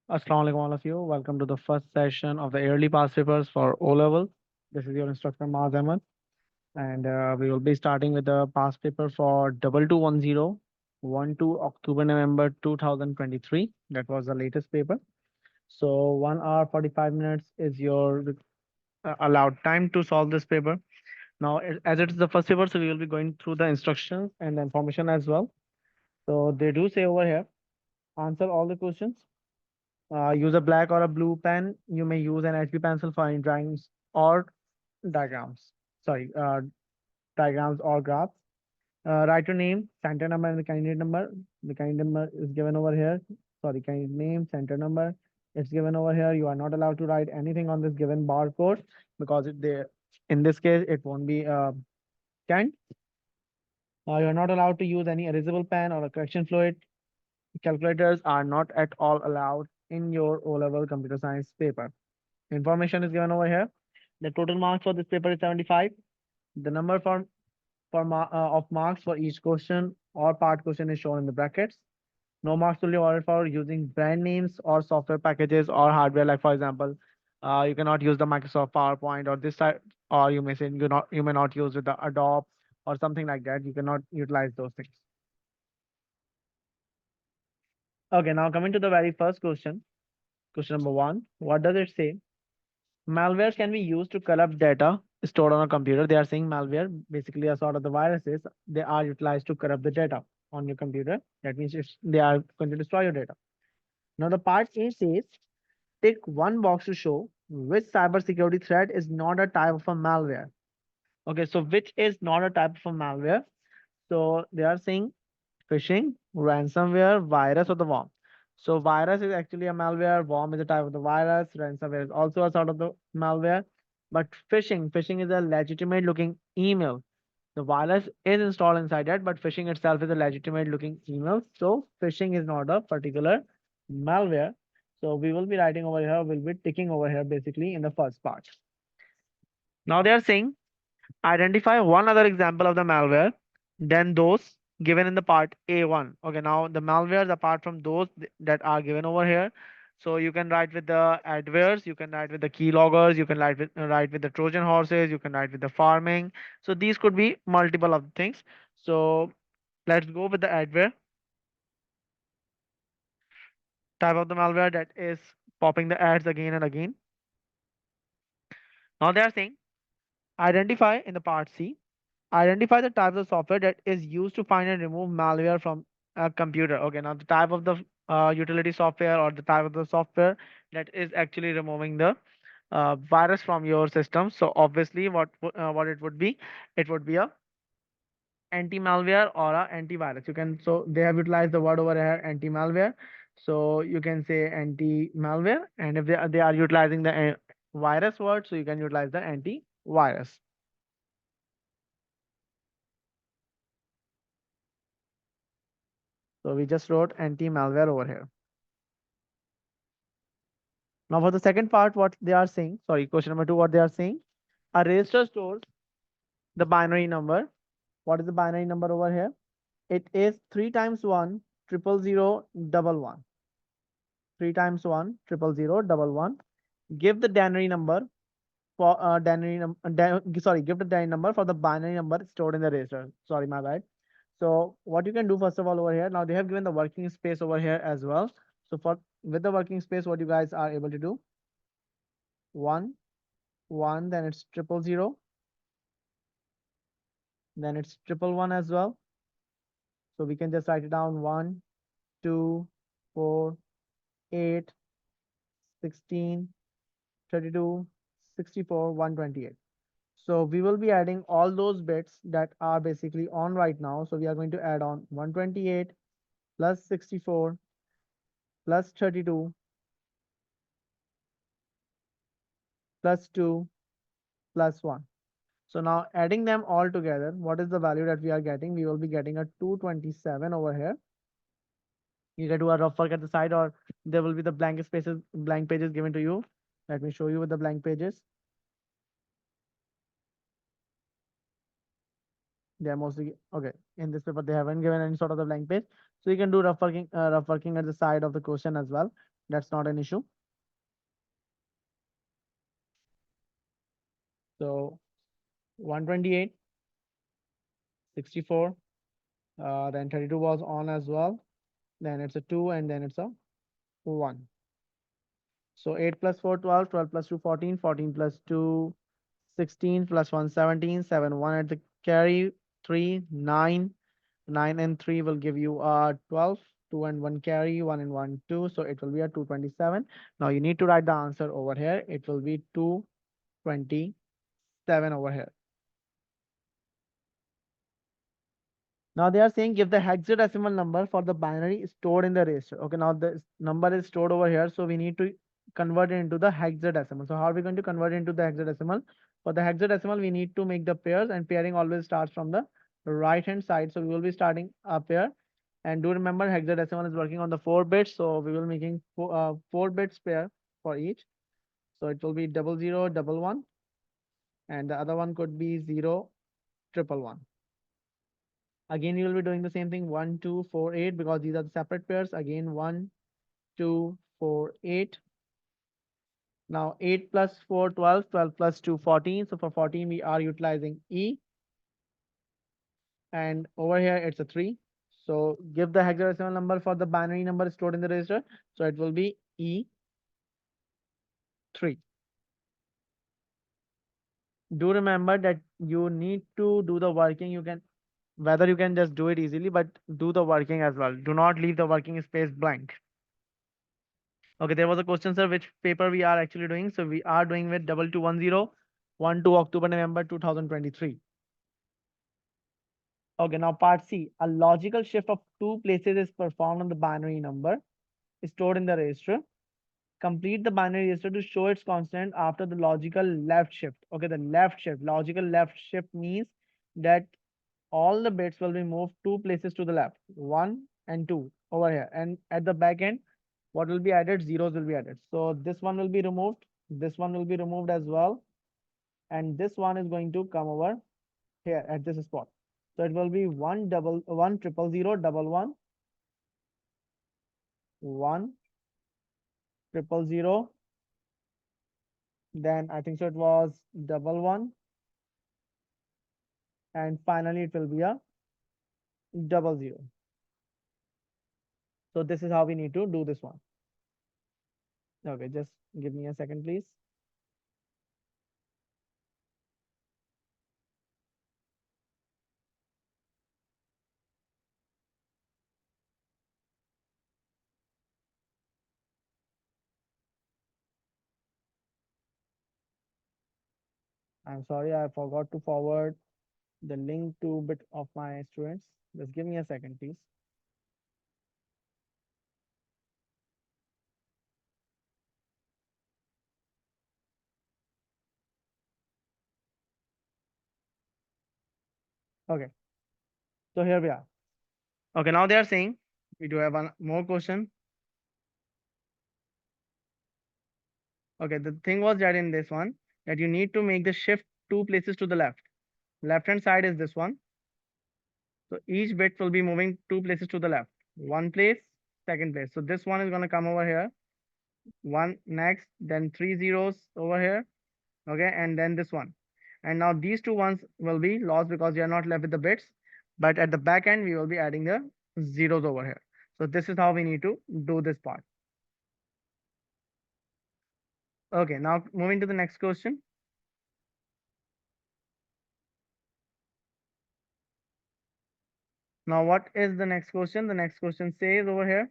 Assalamu alaikum all of you. Welcome to the first session of the yearly past papers for O level. This is your instructor Maaz Ahmed, and we will be starting with the past paper for 2210 October November 2023. That was the latest paper. So 1 hour 45 minutes is your allowed time to solve this paper. Now, as it is the first paper, so we will be going through the instructions and the information as well. So they do say over here, answer all the questions. Use a black or a blue pen. You may use an HB pencil for any drawings or diagrams. Sorry, diagrams or graphs. Write your name, center number, and the candidate number. The candidate number is given over here. Sorry, candidate name, center number. It's given over here. You are not allowed to write anything on this given barcode because in this case, it won't be scanned. You are not allowed to use any erasable pen or a correction fluid. Calculators are not at all allowed in your O-level computer science paper. Information is given over here. The total marks for this paper is 75. The number of marks for each question or part question is shown in the brackets. No marks will be awarded for using brand names or software packages or hardware. Like for example, you cannot use the Microsoft PowerPoint or this side, or you may not use with the Adobe or something like that. You cannot utilize those things. Okay, now coming to the very first question. Question number one. What does it say? Malware can be used to corrupt data stored on a computer. They are saying malware, basically a sort of the viruses, they are utilized to corrupt the data on your computer. That means they are going to destroy your data. Now the part A says, tick one box to show which cybersecurity threat is not a type of a malware. Okay, so which is not a type of a malware? So they are saying phishing, ransomware, virus, or the worm. So virus is actually a malware. Worm is a type of the virus. Ransomware is also a sort of the malware. But phishing is a legitimate looking email. The virus is installed inside that, but phishing itself is a legitimate looking email. So phishing is not a particular malware. So we will be writing over here, we'll be ticking over here basically in the first part. Now they are saying identify one other example of the malware than those given in the part A1. Okay, now the malwares apart from those that are given over here. So you can write with the adwares, you can write with the keyloggers, you can write with the Trojan horses, you can write with the farming. So these could be multiple of things. So let's go with the adware type of the malware that is popping the ads again and again. Now they are saying identify in the part C. Identify the types of software that is used to find and remove malware from a computer. Okay, now the type of the utility software or the type of the software that is actually removing the virus from your system. So obviously, what it would be a anti-malware or a antivirus. You can so they have utilized the word over here anti-malware. So you can say anti-malware, and if they are utilizing the virus word, so you can utilize the anti-virus. So we just wrote anti-malware over here. Now for the second part, what they are saying, sorry, question number two, what they are saying, a register stores the binary number. What is the binary number over here? It is 3 times 1, 00011. 3 times 1, 00011. Give the binary number for give the binary number for the binary number stored in the register. Sorry, my bad. So what you can do first of all over here, now they have given the working space over here as well. So for with the working space, what you guys are able to do, 1, 1, then it's 000, then it's 111 as well. So we can just write it down 1, 2, 4, 8, 16, 32, 64, 128. So we will be adding all those bits that are basically on right now. So we are going to add on 128 plus 64 plus 32 plus 2 plus 1. So now adding them all together, what is the value that we are getting? We will be getting a 227 over here. You can do a rough work at the side, or there will be the blank pages given to you. Let me show you with the blank pages. They are mostly okay. In this paper, they haven't given any sort of the blank page. So you can do rough working at the side of the question as well. That's not an issue. So 128, 64, then 32 was on as well. Then it's a 2 and then it's a 1. So 8 plus 4, 12, 12 plus 2, 14, 14 plus 2, 16 plus 1, 17, 7, 1 at the carry, 3, 9, 9 and 3 will give you 12, 2 and 1 carry, 1 and 1, 2. So it will be a 227. Now you need to write the answer over here. It will be 227 over here. Now they are saying give the hexadecimal number for the binary stored in the register. Okay, now the number is stored over here, so we need to convert it into the hexadecimal. So how are we going to convert it into the hexadecimal? For the hexadecimal, we need to make the pairs, and pairing always starts from the right hand side. So we will be starting a pair. And do remember hexadecimal is working on the 4 bits, so we will making 4 bits pair for each. So it will be 00, 11, and the other one could be 0, 111. Again, you will be doing the same thing 1, 2, 4, 8 because these are the separate pairs. Again, 1, 2, 4, 8. Now 8 plus 4, 12, 12 plus 2, 14. So for 14, we are utilizing E. And over here, it's a 3. So give the hexadecimal number for the binary number stored in the register. So it will be E3. Do remember that you need to do the working. You can, whether you can just do it easily, but do the working as well. Do not leave the working space blank. Okay, there was a question, sir, which paper we are actually doing. So we are doing with 2210, 1 to October, November 2023. Okay, now part C. A logical shift of 2 places is performed on the binary number stored in the register. Complete the binary register to show its constant after the logical left shift. Okay, the left shift. Logical left shift means that all the bits will be moved 2 places to the left, 1 and 2 over here. And at the back end, what will be added? Zeros will be added. So this one will be removed. This one will be removed as well. And this one is going to come over here at this spot. So it will be 1 double 1 triple 0 double 1 1 triple 0. Then I think so it was double 1. And finally it will be a double 0. So this is how we need to do this one. Okay, just give me a second, please. I'm sorry, I forgot to forward the link to bit of my students. Just give me a second, please. Okay, so here we are. Okay, now they are saying we do have one more question. Okay, the thing was that in this one that you need to make the shift 2 places to the left. Left hand side is this one. So each bit will be moving 2 places to the left. One place, second place. So this one is going to come over here. One next, then 3 zeros over here. Okay, and then this one. And now these two ones will be lost because we are not left with the bits. But at the back end, we will be adding the zeros over here. So this is how we need to do this part. Okay, now moving to the next question. Now, what is the next question? The next question says over here,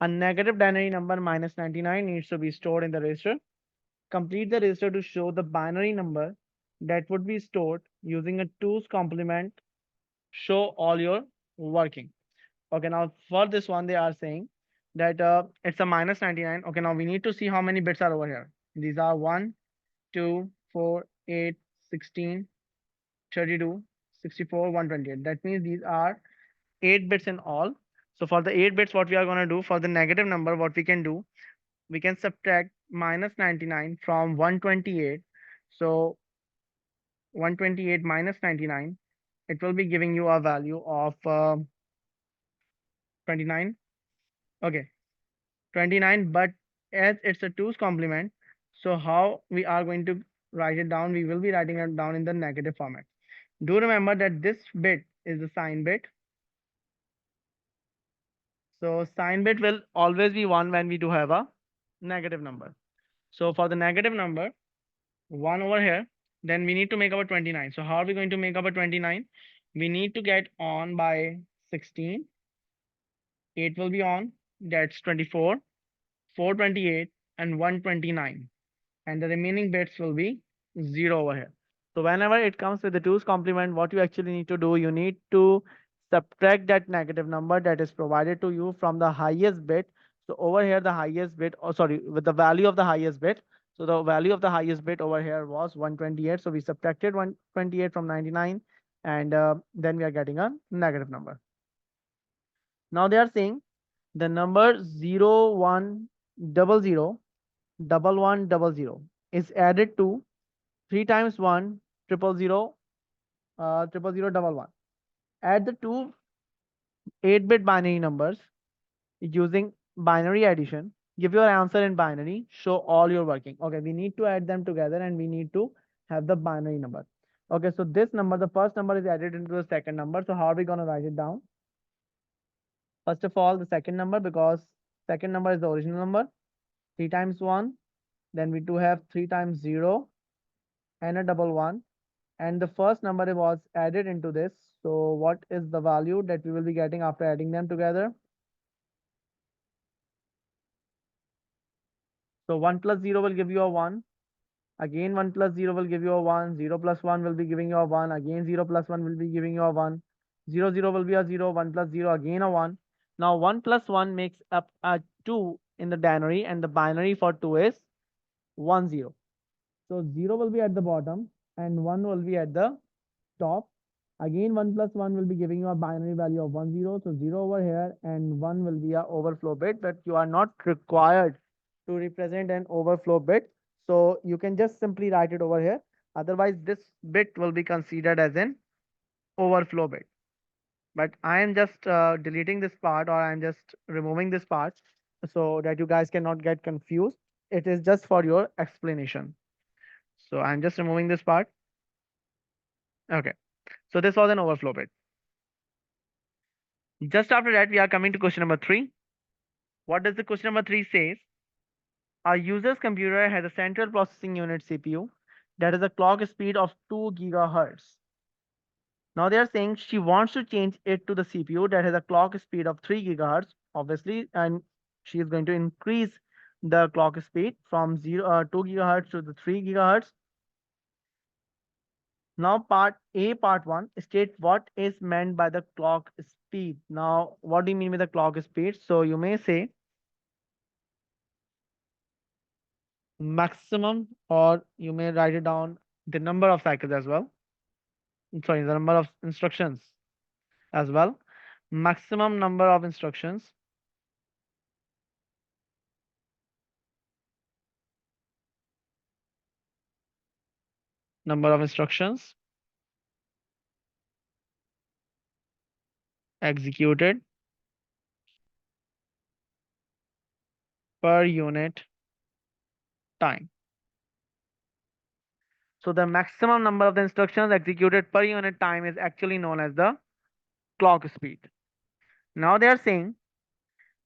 a negative binary number minus 99 needs to be stored in the register. Complete the register to show the binary number that would be stored using a 2's complement. Show all your working. Okay, now for this one, they are saying that it's a minus 99. Okay, now we need to see how many bits are over here. These are 1, 2, 4, 8, 16, 32, 64, 128. That means these are 8 bits in all. So for the 8 bits, what we are going to do for the negative number, what we can do, we can subtract minus 99 from 128. So 128 minus 99, it will be giving you a value of 29. Okay. 29, but as it's a 2's complement, so how we are going to write it down? We will be writing it down in the negative format. Do remember that this bit is the sign bit. So sign bit will always be 1 when we do have a negative number. So for the negative number, 1 over here, then we need to make our 29. So how are we going to make our 29? We need to get on by 16. 8 will be on, that's 24, 428, and 129. And the remaining bits will be 0 over here. So whenever it comes with the 2's complement, what you actually need to do, you need to subtract that negative number that is provided to you from the highest bit. So over here, the highest bit, oh sorry, with the value of the highest bit. So the value of the highest bit over here was 128. So we subtracted 128 from 99, and then we are getting a negative number. Now they are saying the number 0100 is added to 3 times 1 triple zero 00011. Add the two 8-bit binary numbers using binary addition. Give your answer in binary. Show all your working. Okay, we need to add them together and we need to have the binary number. Okay, so this number, the first number is added into the second number. So how are we going to write it down? First of all, the second number, because second number is the original number. 3 times 1. Then we do have 3 times 0 and a double 1. And the first number was added into this. So what is the value that we will be getting after adding them together? So 1 plus 0 will give you a 1. Again 1 plus 0 will give you a 1. 0 plus 1 will be giving you a 1. Again 0 plus 1 will be giving you a 1. 0 0 will be a 0. 1 plus 0 again a 1. Now 1 plus 1 makes up a 2 in the binary, and the binary for 2 is 1 0. So 0 will be at the bottom and 1 will be at the top. Again 1 plus 1 will be giving you a binary value of 1 0. So 0 over here and 1 will be a overflow bit, but you are not required to represent an overflow bit. So you can just simply write it over here. Otherwise, this bit will be considered as an overflow bit. But I am just deleting this part, or I'm just removing this part so that you guys cannot get confused. It is just for your explanation. So I'm just removing this part. Okay. So this was an overflow bit. Just after that, we are coming to question number 3. What does the question number 3 says? A user's computer has a central processing unit CPU that has a clock speed of 2 gigahertz. Now they are saying she wants to change it to the CPU that has a clock speed of 3 gigahertz, obviously, and she is going to increase the clock speed from 2 gigahertz to the 3 gigahertz. Now part A, part 1, state what is meant by the clock speed. Now, what do you mean by the clock speed? So you may say maximum, or you may write it down the number of cycles as well. Sorry, the number of instructions as well. Maximum number of instructions. Number of instructions executed per unit time. So the maximum number of the instructions executed per unit time is actually known as the clock speed. Now they are saying,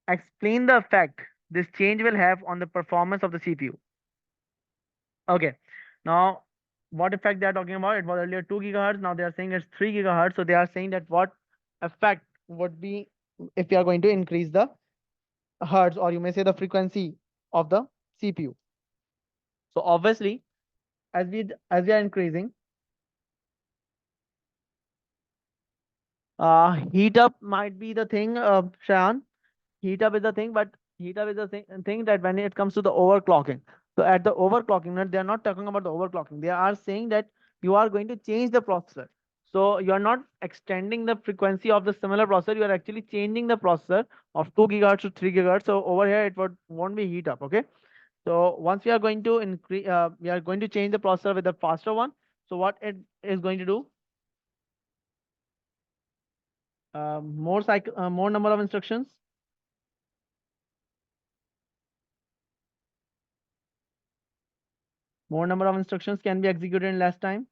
explain the effect this change will have on the performance of the CPU. Okay. Now, what effect they are talking about? It was earlier 2 gigahertz. Now they are saying it's 3 gigahertz. So they are saying that what effect would be if we are going to increase the hertz, or you may say the frequency of the CPU. So obviously, as we are increasing, heat up might be the thing, Shayan. Heat up is the thing, but heat up is the thing that when it comes to the overclocking. So at the overclocking, they are not talking about the overclocking. They are saying that you are going to change the processor. So you are not extending the frequency of the similar processor. You are actually changing the processor of 2 gigahertz to 3 gigahertz. So over here, it won't be heat up. Okay. So once we are going to increase, we are going to change the processor with a faster one. So what it is going to do? More cycle, more number of instructions. More number of instructions can be executed in less time.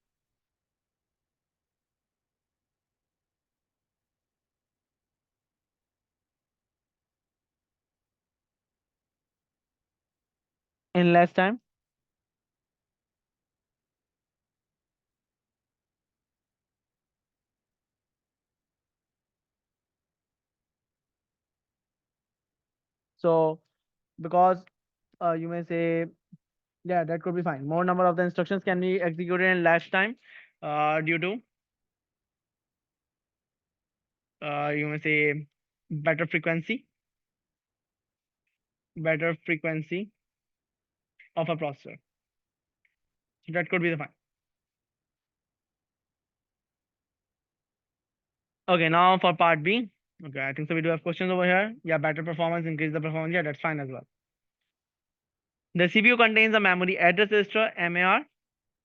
In less time. So because you may say, yeah, that could be fine. More number of the instructions can be executed in less time due to you may say better frequency, better frequency of a processor. So that could be the fine. Okay, now for part B. Okay, I think so. We do have questions over here. Yeah, better performance, increase the performance. Yeah, that's fine as well. The CPU contains a memory address register (MAR).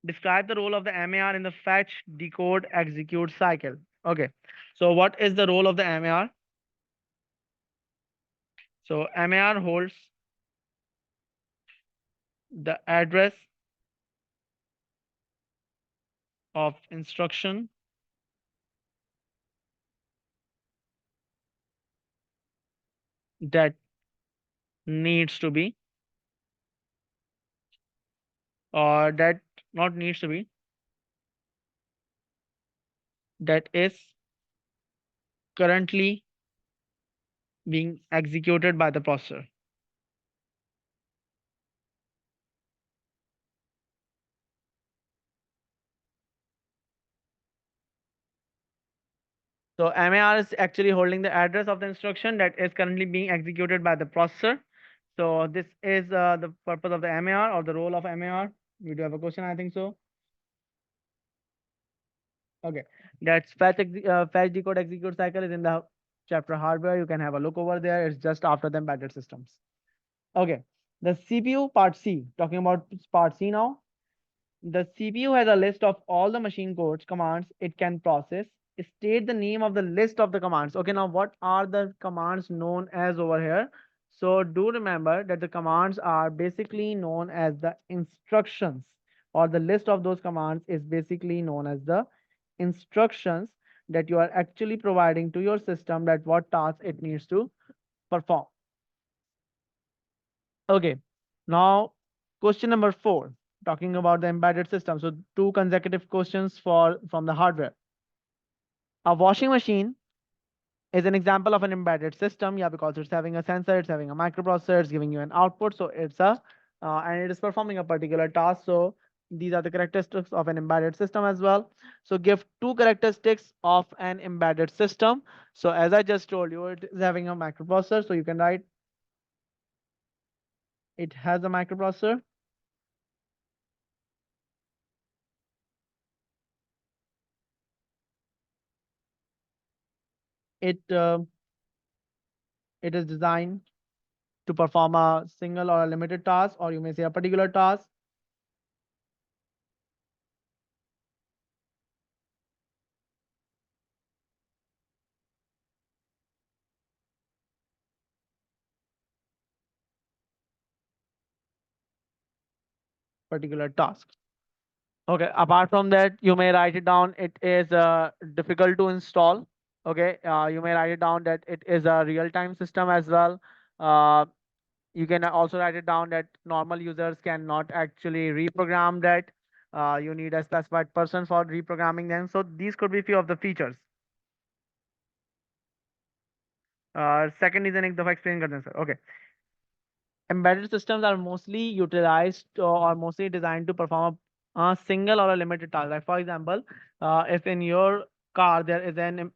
Describe the role of the MAR in the fetch, decode, execute cycle. Okay, so what is the role of the MAR? So MAR holds the address of instruction that needs to be, or that not needs to be, that is currently being executed by the processor. So MAR is actually holding the address of the instruction that is currently being executed by the processor. So this is the purpose of the MAR or the role of MAR. We do have a question, I think so. Okay, that's fetch, decode, execute cycle is in the chapter hardware. You can have a look over there. It's just after the embedded systems. Okay, the CPU part C. Talking about part C now. The CPU has a list of all the machine codes commands it can process. State the name of the list of the commands. Okay, now what are the commands known as over here? So do remember that the commands are basically known as the instructions, or the list of those commands is basically known as the instructions that you are actually providing to your system that what task it needs to perform. Okay, now question number 4, talking about the embedded system. So two consecutive questions for from the hardware. A washing machine is an example of an embedded system. Yeah, because it's having a sensor, it's having a microprocessor, it's giving you an output. So it's a and it is performing a particular task. So these are the characteristics of an embedded system as well. So give two characteristics of an embedded system. So as I just told you, it is having a microprocessor. So you can write it has a microprocessor. It it is designed to perform a single or a limited task, or you may say a particular task. Particular task. Okay. Apart from that, you may write it down. It is difficult to install. Okay. You may write it down that it is a real-time system as well. Uh, you can also write it down that normal users cannot actually reprogram that. You need a specified person for reprogramming them. So these could be few of the features. Second is an the explain करते हैं sir. Okay. Embedded systems are mostly utilized or mostly designed to perform a single or a limited task. Like for example, if in your car there is an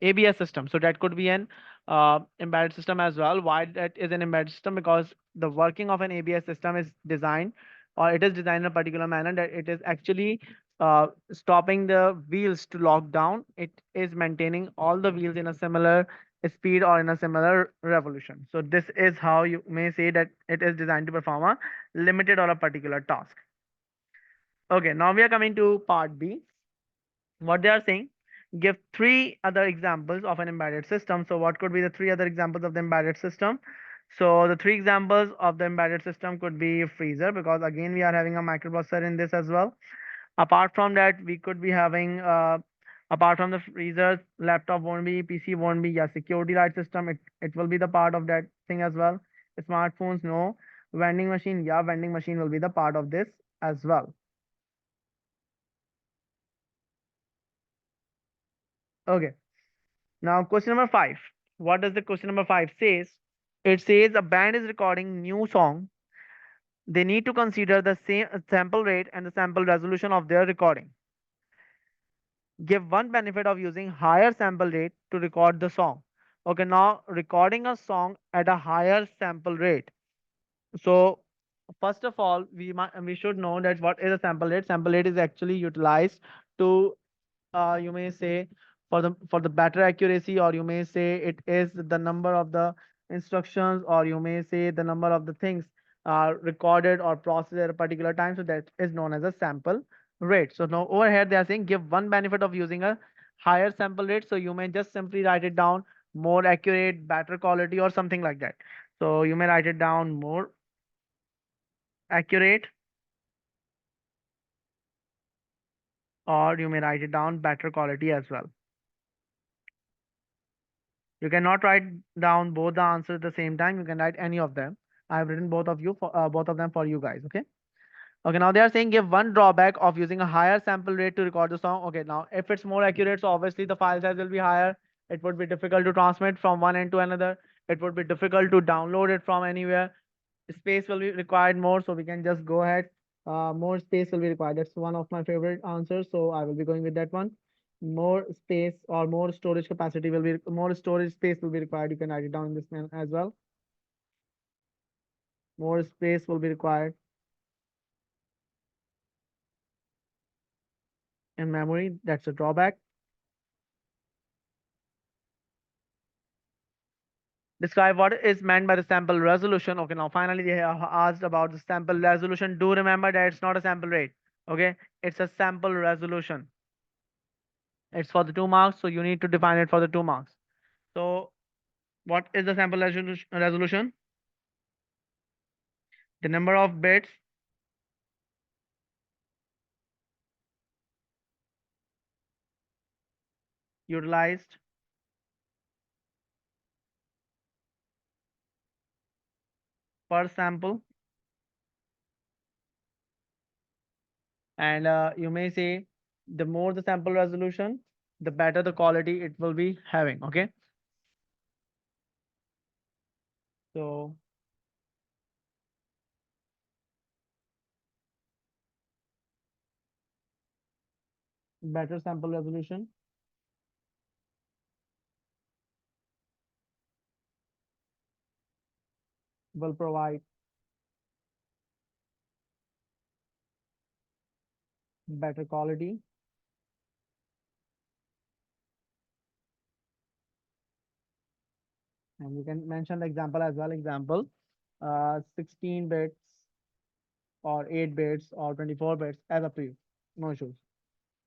ABS system, so that could be an embedded system as well. Why that is an embedded system? Because the working of an ABS system is designed, or it is designed in a particular manner that it is actually stopping the wheels to lock down. It is maintaining all the wheels in a similar speed or in a similar revolution. So this is how you may say that it is designed to perform a limited or a particular task. Okay, now we are coming to part B. What they are saying, give three other examples of an embedded system. So what could be the three other examples of the embedded system? So the three examples of the embedded system could be freezer, because again we are having a microprocessor in this as well. Apart from that, we could be having apart from the freezer, laptop won't be, PC won't be. Yeah, security light system, it will be the part of that thing as well. Smartphones, no. Vending machine, yeah, vending machine will be the part of this as well. Okay. Now question number 5. What does the question number 5 says? It says a band is recording new song. They need to consider the same sample rate and the sample resolution of their recording. Give one benefit of using higher sample rate to record the song. Okay, now recording a song at a higher sample rate. So first of all, we should know that what is a sample rate. Sample rate is actually utilized to you may say for the better accuracy, or you may say it is the number of the instructions, or you may say the number of the things recorded or processed at a particular time. So that is known as a sample rate. So now over here they are saying give one benefit of using a higher sample rate. So you may just simply write it down: more accurate, better quality, or something like that. So you may write it down: more accurate, or you may write it down: better quality as well. You cannot write down both the answers at the same time. You can write any of them. I have written both of them for you guys. Okay. Okay. Now they are saying give one drawback of using a higher sample rate to record the song. Okay. Now if it's more accurate, so obviously the file size will be higher. It would be difficult to transmit from one end to another. It would be difficult to download it from anywhere. Space will be required more, so we can just go ahead. More space will be required. That's one of my favorite answers, so I will be going with that one. More space or more storage capacity will be more storage space will be required. You can write it down in this man as well. More space will be required in memory. That's a drawback. Describe what is meant by the sample resolution. Okay, now finally they have asked about the sample resolution. Do remember that it's not a sample rate. Okay, it's a sample resolution. It's for the 2 marks, so you need to define it for the 2 marks. So what is the sample resolution? The number of bits utilized per sample, and you may say the more the sample resolution, the better the quality it will be having. Okay, so better sample resolution will provide better quality. And you can mention the example as well. Example, 16 bits or 8 bits or 24 bits, as up to you. No issues.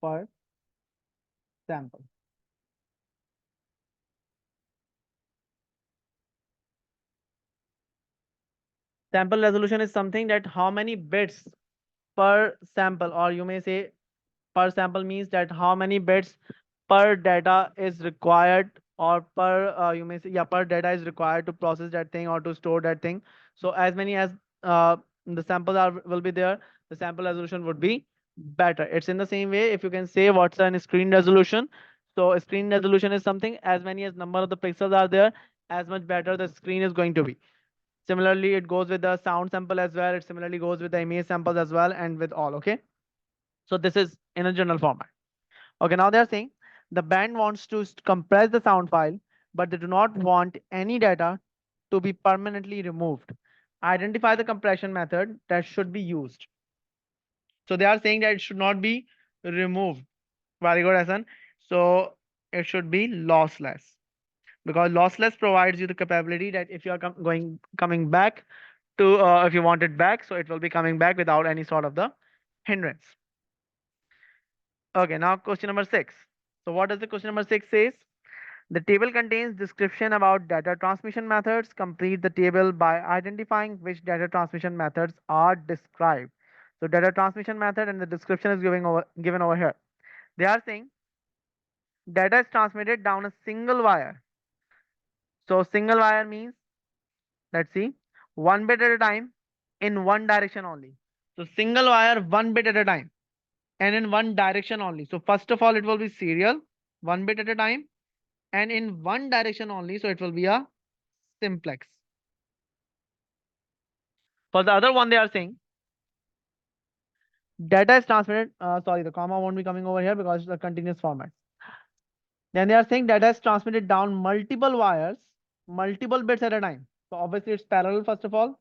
Per sample. Sample resolution is something that how many bits per sample, or you may say per sample means that how many bits per data is required, or per you may say, yeah, per data is required to process that thing or to store that thing. So as many as the samples are will be there, the sample resolution would be better. It's in the same way if you can say what's a screen resolution. So a screen resolution is something as many as number of the pixels are there, as much better the screen is going to be. Similarly, it goes with the sound sample as well. It similarly goes with the image samples as well, and with all. Okay. So this is in a general format. Okay, now they're saying the band wants to compress the sound file, but they do not want any data to be permanently removed. Identify the compression method that should be used. So they are saying that it should not be removed. Very good, Hassan. So it should be lossless, because lossless provides you the capability that if you are coming back to if you want it back, so it will be coming back without any sort of the hindrance. Okay, now question number 6. So what does the question number 6 says? The table contains description about data transmission methods. Complete the table by identifying which data transmission methods are described. So data transmission method and the description is given over here. They are saying data is transmitted down a single wire. So single wire means, let's see, one bit at a time in one direction only. So single wire, one bit at a time and in one direction only. So first of all, it will be serial, one bit at a time and in one direction only. So it will be a simplex. For the other one, they are saying data is transmitted. Sorry, the comma won't be coming over here because it's a continuous format. Then they are saying data is transmitted down multiple wires, multiple bits at a time. So obviously it's parallel first of all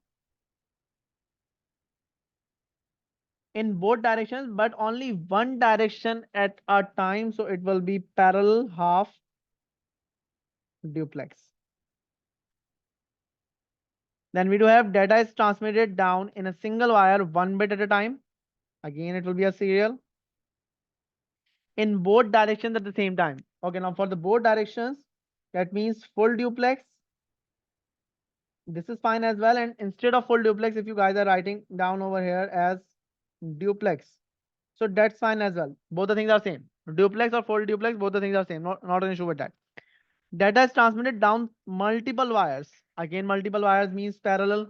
in both directions, but only one direction at a time. So it will be parallel half duplex. Then we do have data is transmitted down in a single wire, one bit at a time. Again, it will be a serial in both directions at the same time. Okay, now for the both directions, that means full duplex. This is fine as well. And instead of full duplex, if you guys are writing down over here as duplex, so that's fine as well. Both the things are same. Duplex or full duplex, both the things are same. Not an issue with that. Data is transmitted down multiple wires. Again, multiple wires means parallel.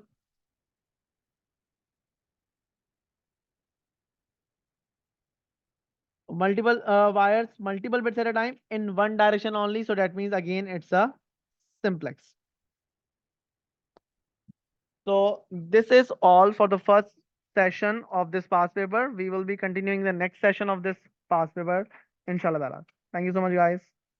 Multiple wires, multiple bits at a time in one direction only. So that means again it's a simplex. So this is all for the first session of this past paper. We will be continuing the next session of this past paper, inshallah. Thank you so much, guys.